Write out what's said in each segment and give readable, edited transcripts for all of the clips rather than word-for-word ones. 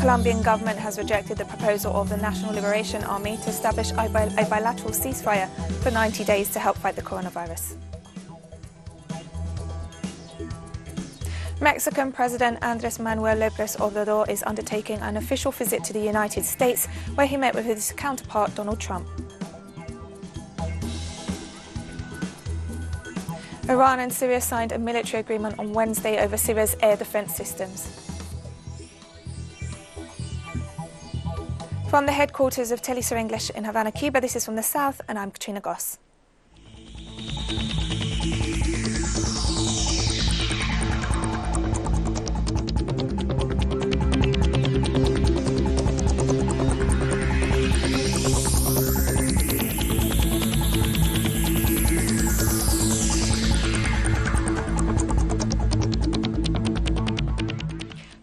Colombian government has rejected the proposal of the National Liberation Army to establish a bilateral ceasefire for 90 days to help fight the coronavirus. Mexican President Andrés Manuel López Obrador is undertaking an official visit to the United States, where he met with his counterpart Donald Trump. Iran and Syria signed a military agreement on Wednesday over Syria's air defense systems. From the headquarters of Telesur English in Havana, Cuba, this is From the South, and I'm Katrina Goss.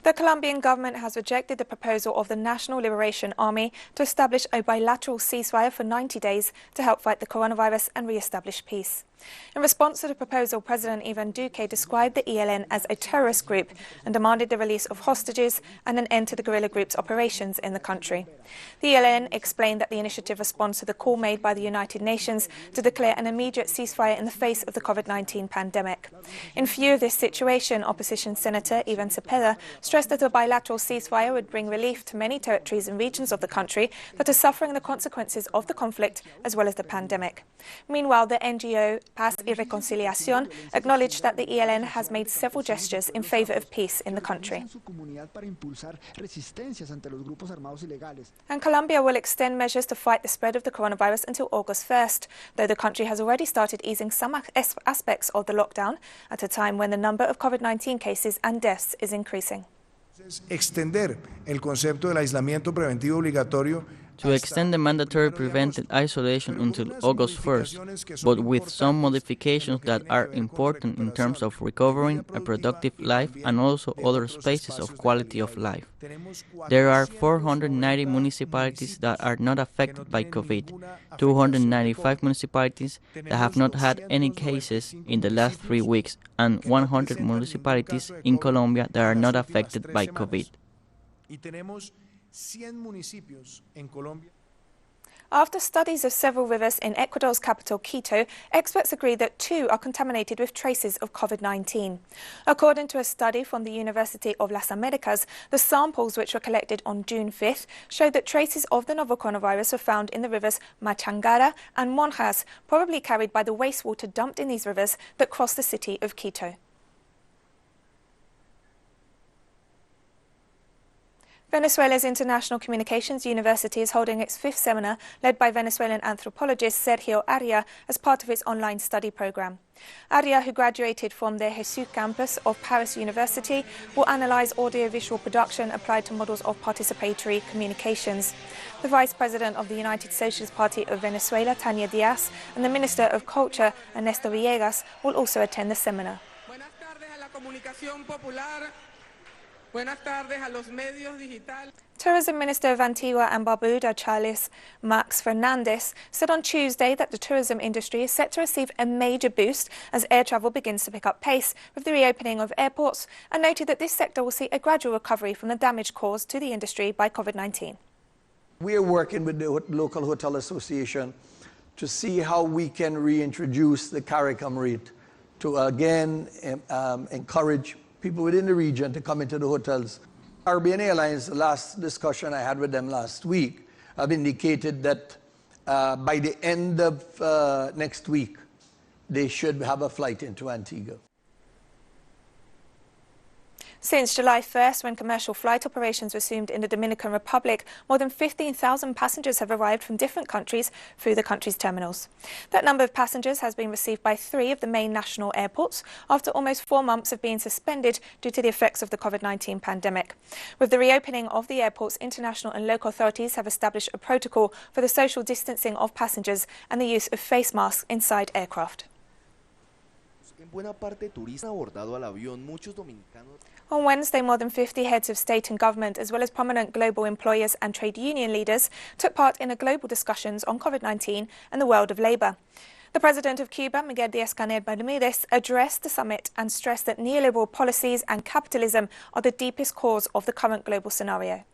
The Colombian government has rejected the proposal of the National Liberation Army to establish a bilateral ceasefire for 90 days to help fight the coronavirus and re-establish peace. In response to the proposal, President Ivan Duque described the ELN as a terrorist group and demanded the release of hostages and an end to the guerrilla group's operations in the country. The ELN explained that the initiative responds to the call made by the United Nations to declare an immediate ceasefire in the face of the COVID-19 pandemic. In view of this situation, opposition Senator Ivan Cepeda stressed that a bilateral ceasefire would bring relief to many territories and regions of the country that are suffering the consequences of the conflict as well as the pandemic. Meanwhile, the NGO Paz y Reconciliación acknowledged that the ELN has made several gestures in favor of peace in the country. And Colombia will extend measures to fight the spread of the coronavirus until August 1st, though the country has already started easing some aspects of the lockdown at a time when the number of COVID-19 cases and deaths is increasing. Extender el concepto del aislamiento preventivo obligatorio to extend the mandatory preventive isolation until August 1st, but with some modifications that are important in terms of recovering a productive life and also other spaces of quality of life. There are 490 municipalities that are not affected by COVID, 295 municipalities that have not had any cases in the last 3 weeks, and 100 municipalities in Colombia that are not affected by COVID. After studies of several rivers in Ecuador's capital, Quito, experts agree that 2 are contaminated with traces of COVID-19. According to a study from the University of Las Americas, the samples which were collected on June 5th showed that traces of the novel coronavirus were found in the rivers Machangara and Monjas, probably carried by the wastewater dumped in these rivers that cross the city of Quito. Venezuela's International Communications University is holding its 5th seminar led by Venezuelan anthropologist Sergio Arria as part of its online study program. Arria, who graduated from the Jesus campus of Paris University, will analyse audiovisual production applied to models of participatory communications. The Vice President of the United Socialist Party of Venezuela, Tania Díaz, and the Minister of Culture, Ernesto Villegas, will also attend the seminar. Tourism Minister of Antigua and Barbuda, Charles Max Fernandez, said on Tuesday that the tourism industry is set to receive a major boost as air travel begins to pick up pace with the reopening of airports, and noted that this sector will see a gradual recovery from the damage caused to the industry by COVID-19. We are working with the local hotel association to see how we can reintroduce the CARICOM rate to again encourage people within the region to come into the hotels. Caribbean Airlines, the last discussion I had with them last week, have indicated that by the end of next week, they should have a flight into Antigua. Since July 1st, when commercial flight operations resumed in the Dominican Republic, more than 15,000 passengers have arrived from different countries through the country's terminals. That number of passengers has been received by 3 of the main national airports after almost 4 months of being suspended due to the effects of the COVID-19 pandemic. With the reopening of the airports, international and local authorities have established a protocol for the social distancing of passengers and the use of face masks inside aircraft. On Wednesday, more than 50 heads of state and government, as well as prominent global employers and trade union leaders, took part in global discussions on COVID-19 and the world of labour. The President of Cuba, Miguel Díaz-Canel Bermúdez, addressed the summit and stressed that neoliberal policies and capitalism are the deepest cause of the current global scenario.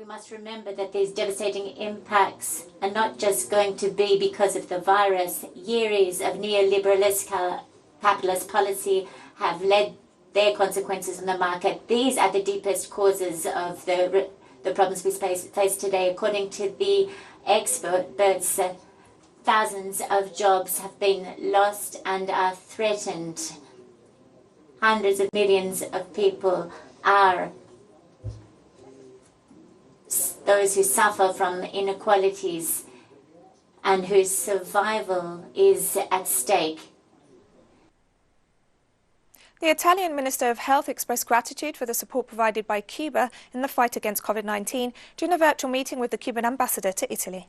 We must remember that these devastating impacts are not just going to be because of the virus. Years of neoliberalist capitalist policy have led their consequences on the market. These are the deepest causes of the problems we face today. According to the experts, thousands of jobs have been lost and are threatened. Hundreds of millions of people are those who suffer from inequalities and whose survival is at stake. The Italian Minister of Health expressed gratitude for the support provided by Cuba in the fight against COVID-19 during a virtual meeting with the Cuban ambassador to Italy.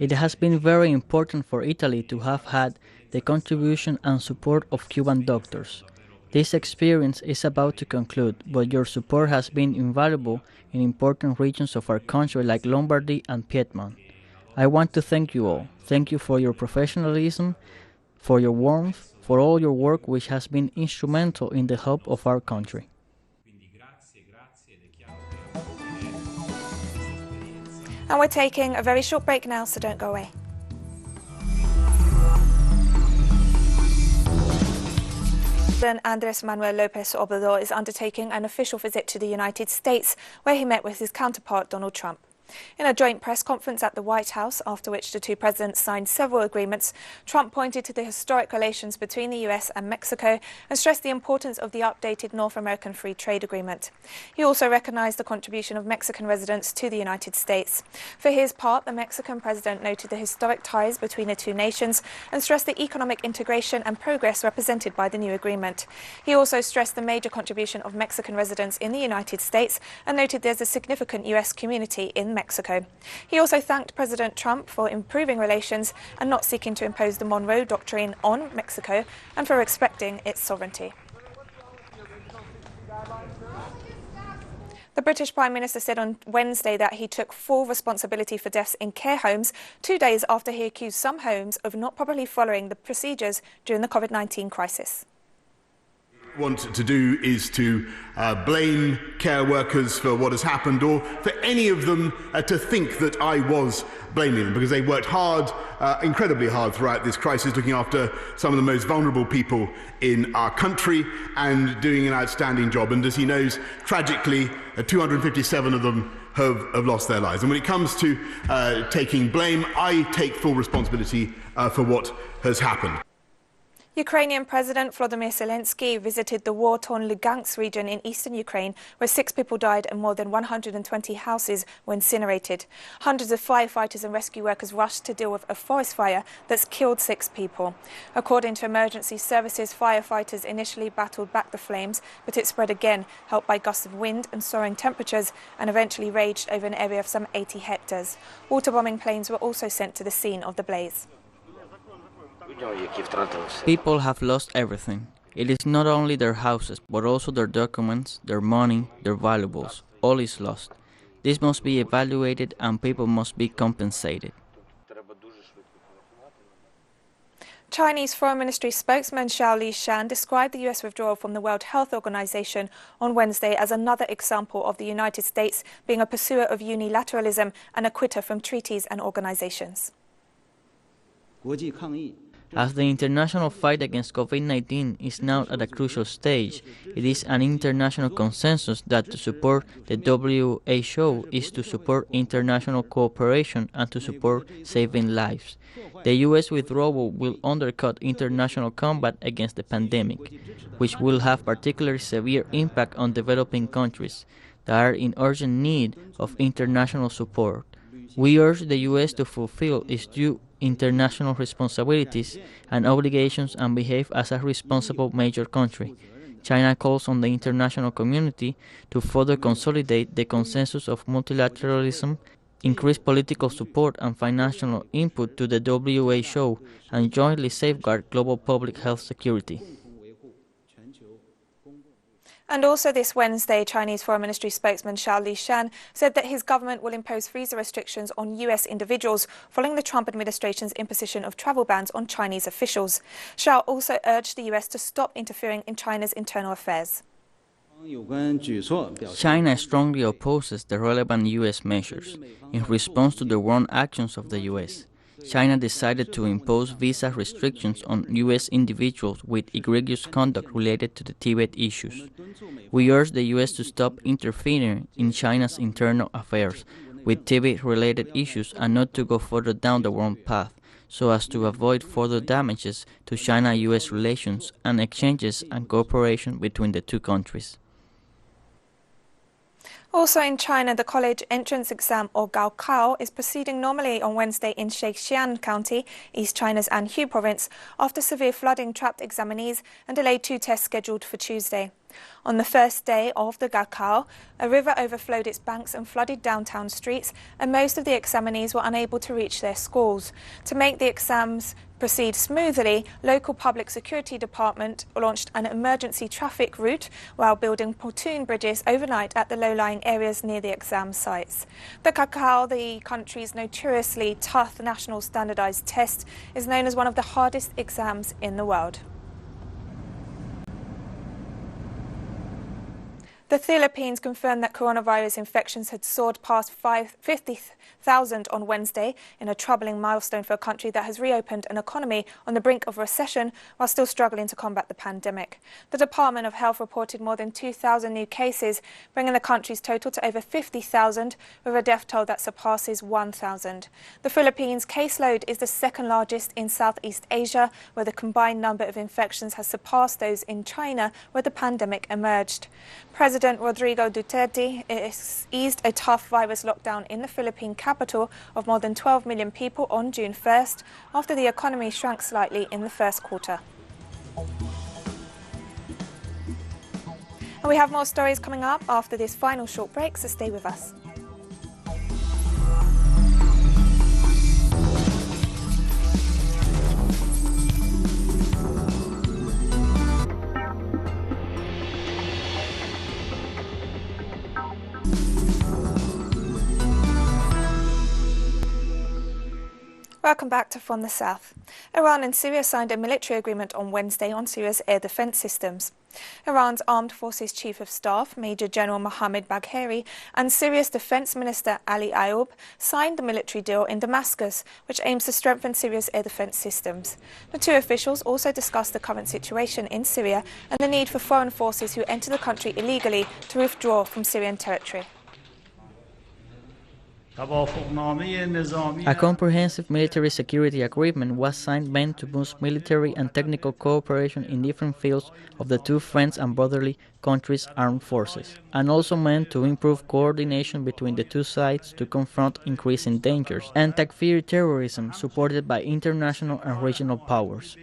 It has been very important for Italy to have had the contribution and support of Cuban doctors. This experience is about to conclude, but your support has been invaluable in important regions of our country like Lombardy and Piedmont. I want to thank you all. Thank you for your professionalism, for your warmth, for all your work which has been instrumental in the help of our country. And we're taking a very short break now, so don't go away. President Andrés Manuel López Obrador is undertaking an official visit to the United States, where he met with his counterpart Donald Trump. In a joint press conference at the White House, after which the two presidents signed several agreements, Trump pointed to the historic relations between the US and Mexico and stressed the importance of the updated North American Free Trade Agreement. He also recognized the contribution of Mexican residents to the United States. For his part, the Mexican president noted the historic ties between the two nations and stressed the economic integration and progress represented by the new agreement. He also stressed the major contribution of Mexican residents in the United States and noted there's a significant US community in Mexico. He also thanked President Trump for improving relations and not seeking to impose the Monroe Doctrine on Mexico and for respecting its sovereignty. The British Prime Minister said on Wednesday that he took full responsibility for deaths in care homes 2 days after he accused some homes of not properly following the procedures during the COVID-19 crisis. Want to do is to blame care workers for what has happened, or for any of them to think that I was blaming them, because they worked hard, incredibly hard throughout this crisis, looking after some of the most vulnerable people in our country and doing an outstanding job. And as he knows, tragically, 257 of them have lost their lives. And when it comes to taking blame, I take full responsibility for what has happened. Ukrainian President Volodymyr Zelensky visited the war-torn Lugansk region in eastern Ukraine, where 6 people died and more than 120 houses were incinerated. Hundreds of firefighters and rescue workers rushed to deal with a forest fire that's killed 6 people. According to emergency services, firefighters initially battled back the flames, but it spread again, helped by gusts of wind and soaring temperatures, and eventually raged over an area of some 80 hectares. Water-bombing planes were also sent to the scene of the blaze. People have lost everything. It is not only their houses, but also their documents, their money, their valuables. All is lost. This must be evaluated and people must be compensated. Chinese Foreign Ministry spokesman Xiao Lishan described the US withdrawal from the World Health Organization on Wednesday as another example of the United States being a pursuer of unilateralism and a quitter from treaties and organizations. As the international fight against COVID-19 is now at a crucial stage, it is an international consensus that to support the WHO is to support international cooperation and to support saving lives. The US withdrawal will undercut international combat against the pandemic, which will have particularly severe impact on developing countries that are in urgent need of international support. We urge the US to fulfill its due international responsibilities and obligations and behave as a responsible major country. China calls on the international community to further consolidate the consensus of multilateralism, increase political support and financial input to the WHO, and jointly safeguard global public health security. And also this Wednesday, Chinese Foreign Ministry spokesman Xiao Lishan said that his government will impose visa restrictions on US individuals following the Trump administration's imposition of travel bans on Chinese officials. Xiao also urged the US to stop interfering in China's internal affairs. China strongly opposes the relevant U.S. measures. In response to the wrong actions of the U.S., China decided to impose visa restrictions on U.S. individuals with egregious conduct related to the Tibet issues. We urge the U.S. to stop interfering in China's internal affairs with Tibet-related issues and not to go further down the wrong path, so as to avoid further damages to China-U.S. relations and exchanges and cooperation between the two countries. Also in China, the college entrance exam, or Gaokao, is proceeding normally on Wednesday in Sheixian County, East China's Anhui province, after severe flooding trapped examinees and delayed 2 tests scheduled for Tuesday. On the first day of the Gaokao, a river overflowed its banks and flooded downtown streets, and most of the examinees were unable to reach their schools. To make the exams proceed smoothly, local public security department launched an emergency traffic route while building pontoon bridges overnight at the low-lying areas near the exam sites. The Gaokao, the country's notoriously tough national standardized test, is known as one of the hardest exams in the world. The Philippines confirmed that coronavirus infections had soared past 50,000 on Wednesday, in a troubling milestone for a country that has reopened an economy on the brink of recession while still struggling to combat the pandemic. The Department of Health reported more than 2,000 new cases, bringing the country's total to over 50,000, with a death toll that surpasses 1,000. The Philippines' caseload is the second largest in Southeast Asia, where the combined number of infections has surpassed those in China, where the pandemic emerged. President Rodrigo Duterte eased a tough virus lockdown in the Philippine capital of more than 12 million people on June 1st, after the economy shrank slightly in the first quarter. And we have more stories coming up after this final short break, so stay with us. Welcome back to From the South. Iran and Syria signed a military agreement on Wednesday on Syria's air defense systems. Iran's Armed Forces Chief of Staff, Major General Mohammad Bagheri, and Syria's Defense Minister Ali Ayoub signed the military deal in Damascus, which aims to strengthen Syria's air defense systems. The two officials also discussed the current situation in Syria and the need for foreign forces who enter the country illegally to withdraw from Syrian territory. A comprehensive military security agreement was signed meant to boost military and technical cooperation in different fields of the two friends and brotherly countries' armed forces, and also meant to improve coordination between the two sides to confront increasing dangers and takfiri terrorism supported by international and regional powers.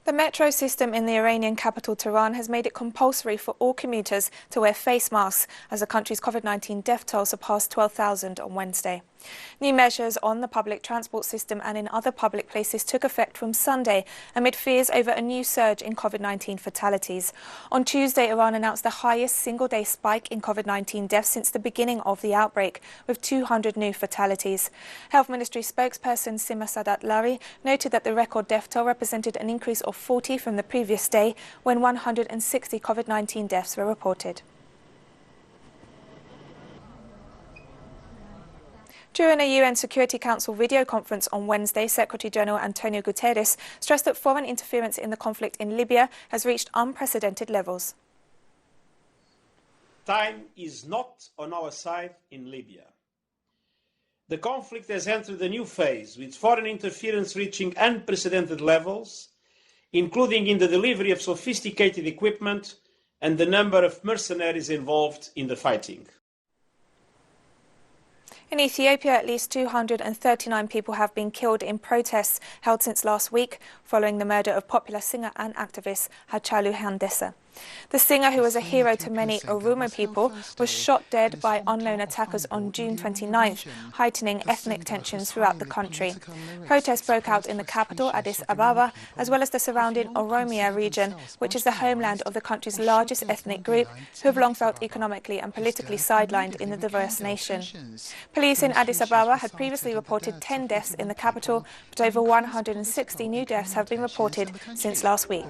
The metro system in the Iranian capital Tehran has made it compulsory for all commuters to wear face masks as the country's COVID-19 death toll surpassed 12,000 on Wednesday. New measures on the public transport system and in other public places took effect from Sunday amid fears over a new surge in COVID-19 fatalities. On Tuesday, Iran announced the highest single-day spike in COVID-19 deaths since the beginning of the outbreak, with 200 new fatalities. Health Ministry spokesperson Sima Sadat Lari noted that the record death toll represented an increase of 40 from the previous day, when 160 COVID-19 deaths were reported. During a UN Security Council video conference on Wednesday, Secretary General Antonio Guterres stressed that foreign interference in the conflict in Libya has reached unprecedented levels. Time is not on our side in Libya. The conflict has entered a new phase, with foreign interference reaching unprecedented levels, including in the delivery of sophisticated equipment and the number of mercenaries involved in the fighting. In Ethiopia, at least 239 people have been killed in protests held since last week following the murder of popular singer and activist Hachalu Hundessa. The singer, who was a hero to many Oromo people, was shot dead by unknown attackers on June 29th, heightening ethnic tensions throughout the country. Protests broke out in the capital, Addis Ababa, as well as the surrounding Oromia region, which is the homeland of the country's largest ethnic group, who have long felt economically and politically sidelined in the diverse nation. Police in Addis Ababa had previously reported 10 deaths in the capital, but over 160 new deaths have been reported since last week.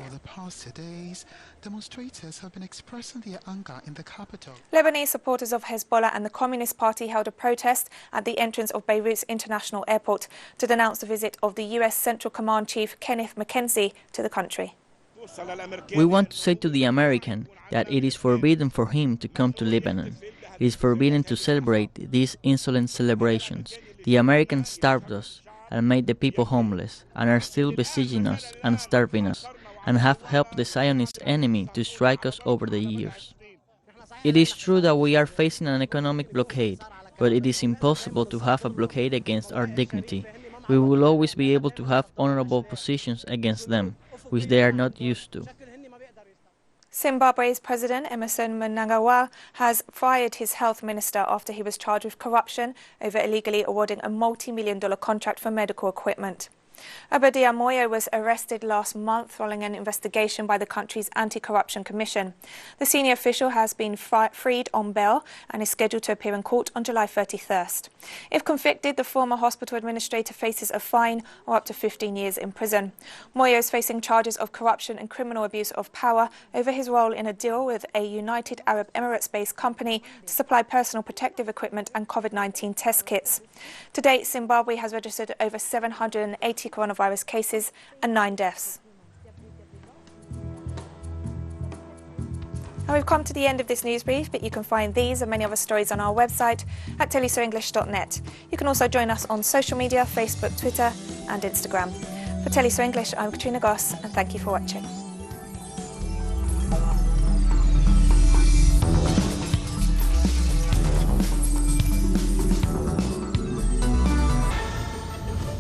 Demonstrators have been expressing their anger in the capital. Lebanese supporters of Hezbollah and the Communist Party held a protest at the entrance of Beirut's International Airport to denounce the visit of the U.S. Central Command Chief Kenneth McKenzie to the country. We want to say to the American that it is forbidden for him to come to Lebanon. It is forbidden to celebrate these insolent celebrations. The Americans starved us and made the people homeless, and are still besieging us and starving us, and have helped the Zionist enemy to strike us over the years. It is true that we are facing an economic blockade, but it is impossible to have a blockade against our dignity. We will always be able to have honorable positions against them, which they are not used to. Zimbabwe's President Emmerson Mnangagwa has fired his health minister after he was charged with corruption over illegally awarding a multi-million-dollar contract for medical equipment. Obadiah Moyo was arrested last month following an investigation by the country's Anti-Corruption Commission. The senior official has been freed on bail and is scheduled to appear in court on July 31st. If convicted, the former hospital administrator faces a fine or up to 15 years in prison. Moyo is facing charges of corruption and criminal abuse of power over his role in a deal with a United Arab Emirates-based company to supply personal protective equipment and COVID-19 test kits. To date, Zimbabwe has registered over 780 coronavirus cases and 9 deaths. And we've come to the end of this news brief, but you can find these and many other stories on our website at telesoenglish.net. You can also join us on social media, Facebook, Twitter and Instagram. For Teleso English, I'm Katrina Goss, and thank you for watching.